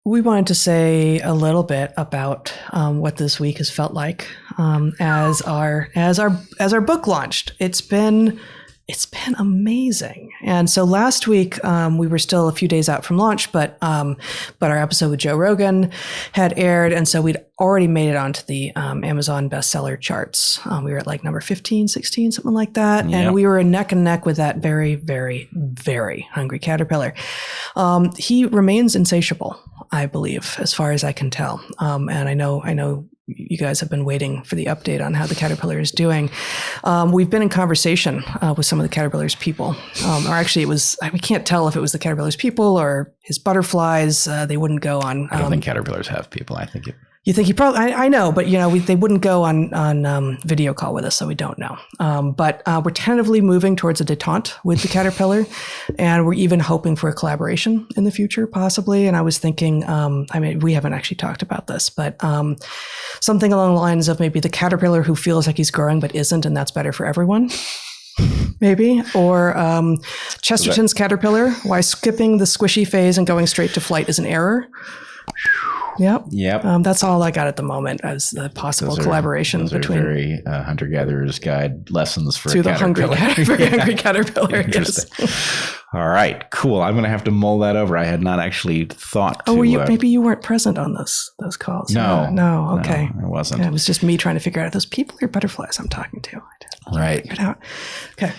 We wanted to say a little bit about what this week has felt like as our book launched. It's been amazing. And so last week we were still a few days out from launch, but our episode with Joe Rogan had aired, and so we'd already made it onto the Amazon bestseller charts. We were at like number 15, 16, something like that, yep. And we were neck and neck with that very, very, very hungry caterpillar. He remains insatiable, I believe, as far as I can tell. And I know you guys have been waiting for the update on how the caterpillar is doing. We've been in conversation with some of the caterpillar's people, or actually we can't tell if it was the caterpillar's people or his butterflies. They wouldn't go on. I don't think caterpillars have people. I think you think he probably, I know, but they wouldn't go on video call with us, so we don't know. But we're tentatively moving towards a detente with the caterpillar, and we're even hoping for a collaboration in the future, possibly. And I was thinking, we haven't actually talked about this, but something along the lines of maybe the caterpillar who feels like he's growing but isn't, and that's better for everyone. Maybe, or Chesterton's caterpillar, why skipping the squishy phase and going straight to flight is an error. Yep. That's all I got at the moment as the possible collaboration between very hunter-gatherer's guide lessons for to the hungry caterpillar. Interesting. Yes. All right, cool. I'm going to have to mull that over. I had not actually thought. Oh, maybe you weren't present on those calls? No. Okay, no, I wasn't. Yeah, it was just me trying to figure out those people or butterflies I'm talking to. Right. Figure it out. Okay.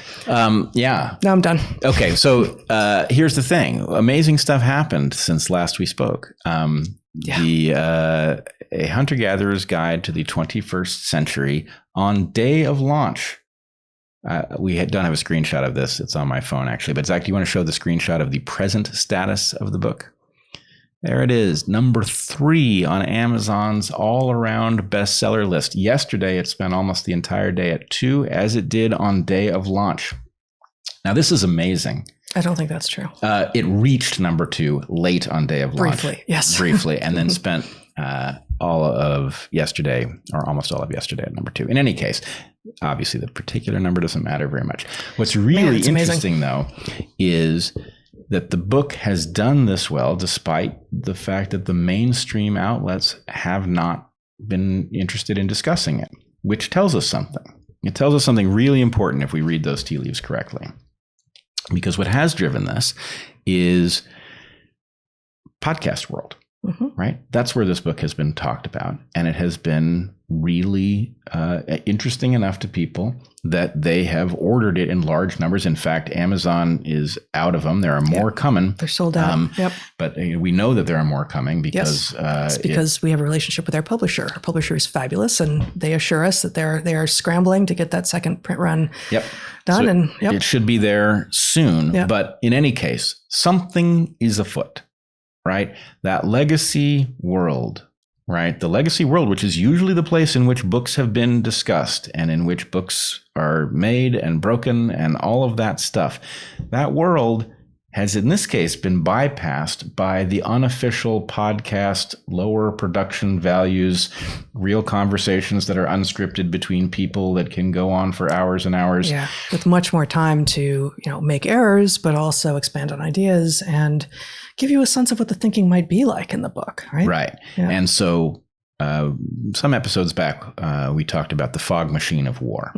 Yeah. Now I'm done. Okay, so here's the thing. Amazing stuff happened since last we spoke. A hunter-gatherer's guide to the 21st century on day of launch. We don't have a screenshot of this. It's on my phone, actually. But Zach, do you want to show the screenshot of the present status of the book? There it is, number 3 on Amazon's all-around bestseller list. Yesterday, it spent almost the entire day at 2, as it did on day of launch. Now, this is amazing. I don't think that's true. It reached number 2 late on day of launch. Briefly, yes. Briefly, and then spent all of yesterday, or almost all of yesterday at number 2. In any case, obviously the particular number doesn't matter very much. What's really interesting, though, is that the book has done this well, despite the fact that the mainstream outlets have not been interested in discussing it, which tells us something. It tells us something really important if we read those tea leaves correctly. Because what has driven this is podcast world, right? That's where this book has been talked about. And it has been really interesting enough to people that they have ordered it in large numbers. In fact, Amazon is out of them. There are more coming. They're sold out. But we know that there are more coming because it's because we have a relationship with our publisher. Our publisher is fabulous, and they assure us that they are scrambling to get that second print run done. So it should be there soon. But in any case, something is afoot, right? That legacy world. Right. The legacy world, which is usually the place in which books have been discussed and in which books are made and broken and all of that stuff. That world has, in this case, been bypassed by the unofficial podcast, lower production values, real conversations that are unscripted between people that can go on for hours and hours. Yeah, with much more time to, make errors, but also expand on ideas and give you a sense of what the thinking might be like in the book, right? Right. Yeah. And so some episodes back, we talked about the fog machine of war.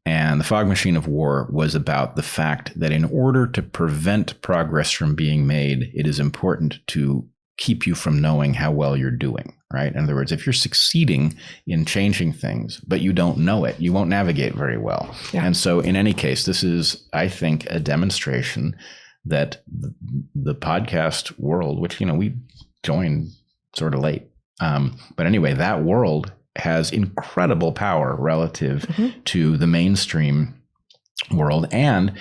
And the fog machine of war was about the fact that in order to prevent progress from being made, it is important to keep you from knowing how well you're doing, right? In other words, if you're succeeding in changing things, but you don't know it, you won't navigate very well. Yeah. And so in any case, this is, I think, a demonstration that the podcast world, which, we joined sort of late. But anyway, that world has incredible power relative to the mainstream world. And,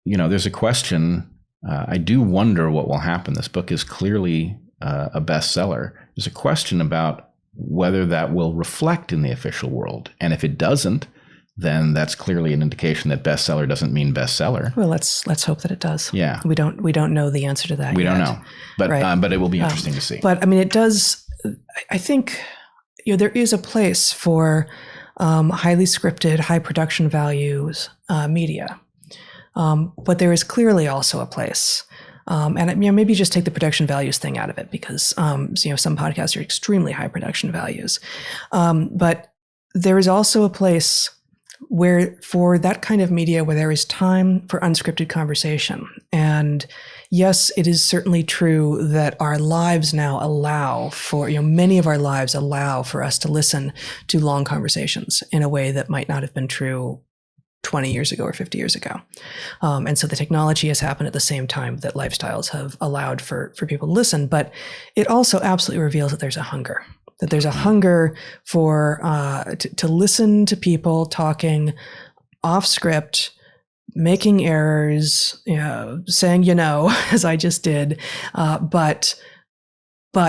there's a question. I do wonder what will happen. This book is clearly a bestseller. There's a question about whether that will reflect in the official world. And if it doesn't, then that's clearly an indication that bestseller doesn't mean bestseller. Well, let's hope that it does. Yeah. We don't know the answer to that. We don't know, but it will be interesting to see. But I mean, it does. I think there is a place for highly scripted, high production values media, but there is clearly also a place And maybe just take the production values thing out of it, because some podcasts are extremely high production values. But there is also a place where, for that kind of media, where there is time for unscripted conversation. And yes, it is certainly true that our lives now allow for, many of our lives allow for us to listen to long conversations in a way that might not have been true 20 years ago or 50 years ago. And so the technology has happened at the same time that lifestyles have allowed for people to listen. But it also absolutely reveals that there's a hunger. That there's a hunger for to listen to people talking off script, making errors, saying as I just did, but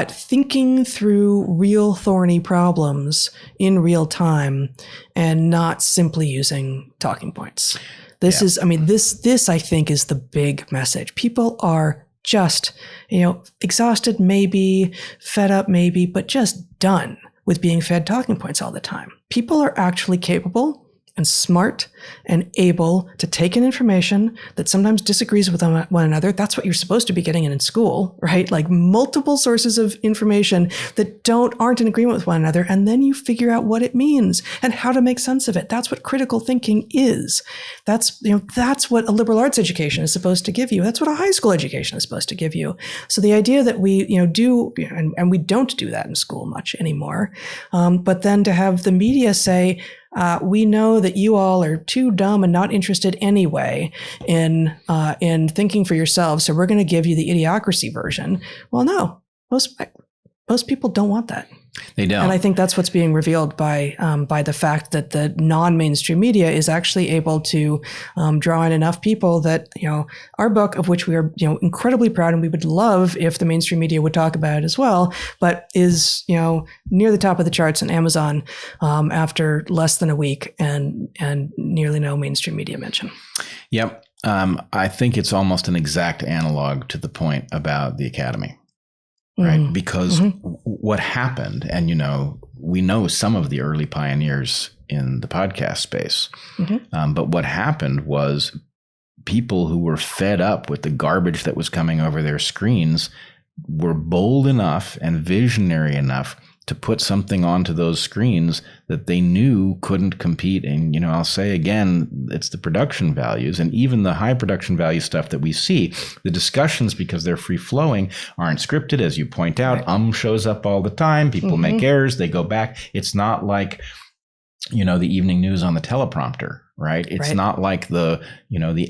thinking through real thorny problems in real time, and not simply using talking points. This I think is the big message. People are just, exhausted maybe, fed up maybe, but just done with being fed talking points all the time. People are actually capable and smart and able to take in information that sometimes disagrees with one another. That's what you're supposed to be getting in school, right? Like multiple sources of information that aren't in agreement with one another. And then you figure out what it means and how to make sense of it. That's what critical thinking is. That's what a liberal arts education is supposed to give you. That's what a high school education is supposed to give you. So the idea that we, do, and we don't do that in school much anymore. But then to have the media say, we know that you all are too dumb and not interested anyway in thinking for yourselves, so we're going to give you the idiocracy version. Well, no, most people don't want that. They don't. And I think that's what's being revealed by the fact that the non-mainstream media is actually able to draw in enough people that, our book, of which we are, incredibly proud, and we would love if the mainstream media would talk about it as well, but is, near the top of the charts on Amazon after less than a week, and nearly no mainstream media mention. Yep. I think it's almost an exact analog to the point about the Academy. Right. Because what happened, and, we know some of the early pioneers in the podcast space, but what happened was people who were fed up with the garbage that was coming over their screens were bold enough and visionary enough to put something onto those screens that they knew couldn't compete. And, I'll say again, it's the production values, and even the high production value stuff that we see, the discussions, because they're free flowing, aren't scripted. As you point out, right. Shows up all the time. People make errors. They go back. It's not like, the evening news on the teleprompter, right? It's not like the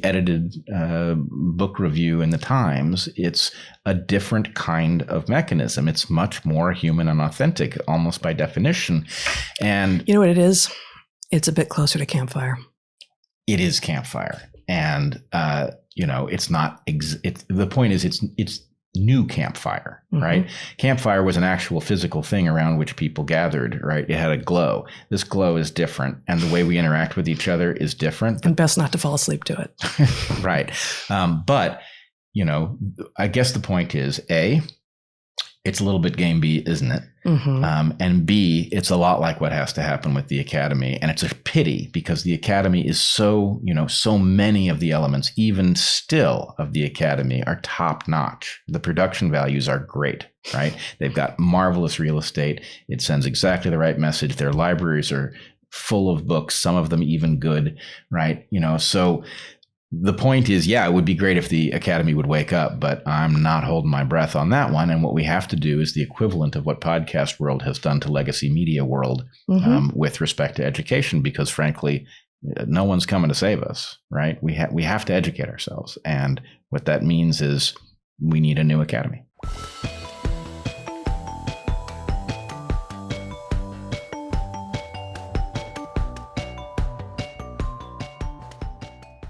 edited book review in the Times. It's a different kind of mechanism. It's much more human and authentic, almost by definition. And you know what it is? It's a bit closer to Campfire. It is Campfire. And, it's not, the point is it's new Campfire, right? Campfire was an actual physical thing around which people gathered, right? It had a glow. This glow is different, and the way we interact with each other is different. And best not to fall asleep to it. Right. But, I guess the point is, A, it's a little bit Game B, isn't it? And B, it's a lot like what has to happen with the Academy. And it's a pity, because the Academy is so many of the elements, even still, of the Academy are top notch. The production values are great, right? They've got marvelous real estate. It sends exactly the right message. Their libraries are full of books, some of them even good, right? So the point is, it would be great if the Academy would wake up, but I'm not holding my breath on that one. And what we have to do is the equivalent of what podcast world has done to legacy media world with respect to education, because frankly, no one's coming to save us, right? We have to educate ourselves. And what that means is we need a new Academy.